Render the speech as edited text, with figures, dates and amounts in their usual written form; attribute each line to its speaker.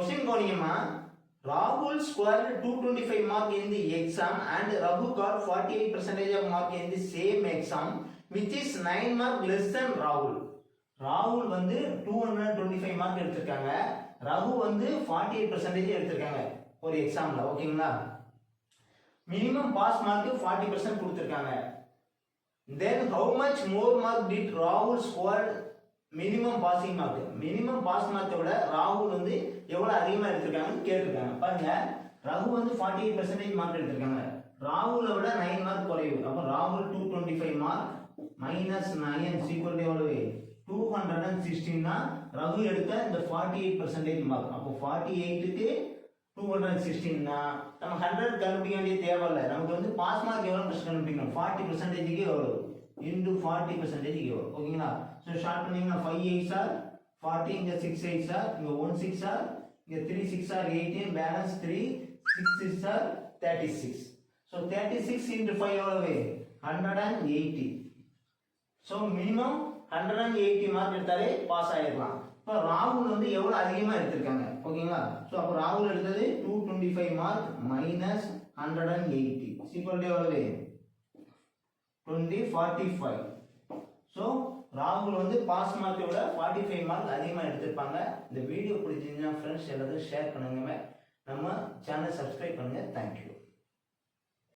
Speaker 1: question கவனிங்கம்மா. Rahul scored 225 mark in the exam and Raghu got 48% of mark in the same exam, which is 9 mark less than Rahul. ராகுல் வந்து 225 mark எடுத்திருக்காங்க, ரகு வந்து 48% எடுத்திருக்காங்க ஒரு எக்ஸாம்ல. ஓகேங்களா? மினிமம் பாஸ் மார்க் 40% கொடுத்திருக்காங்க. then how much more mark did Rahul score minimum passing mark? minimum pass mark விட ராகுல் வந்து எவ்வளவு அதிகமா எடுத்திருக்காங்கன்னு கேட்டிருக்காங்க. பாருங்க, ரகு வந்து 48% மார்க் எடுத்திருக்காங்க, ராகுலை விட 9 மார்க் குறைவு. அப்ப ராகுல் 225 mark minus 9 is equal to எவ்வளவு? 216 தான் ரகு எடுத்த இந்த 48% மார்க். அப்போ 48 க்கு 216 னா நம்ம 100 கண்டுபிடிக்க வேண்டிய தேவையில்லை. நமக்கு வந்து பாஸ் மார்க் எவ்வளவு ஃபர்ஸ்ட் கண்டுபிடிக்கணும், 40% க்கு எவ்வளவு into 40% க்கு எவ்வளவு. ஓகேங்களா? சோ ஷார்ட் பண்ணீங்கன்னா 5 8s are 40, இங்க 6 8s are, இங்க 1 6 are, இங்க 3 6 are 18, balance 3 6 6 are 36. so 36 into 5 எவ்வளவு? 180. so minimum 180 மார்க் எடுத்தாலே பாஸ் ஆயிடலாம். இப்போ ராகுல் வந்து எவ்வளவு அதிகமா எடுத்திருக்காங்க. ஓகேங்களா? சோ அப்ப ராகுல் எடுத்தது 225 மார்க் மைனஸ் 180 equal to எவ்வளவு? 2045. சோ ராகுல் வந்து பாஸ் மார்க்கை விட 45 மார்க் அதிகமா எடுத்திருப்பாங்க. இந்த வீடியோ பிடிச்சிருந்தா ஃப்ரெண்ட்ஸ் எல்லாரும் ஷேர் பண்ணுங்க, நம்ம சேனல் சப்ஸ்கிரைப் பண்ணுங்க. தேங்க்யூ.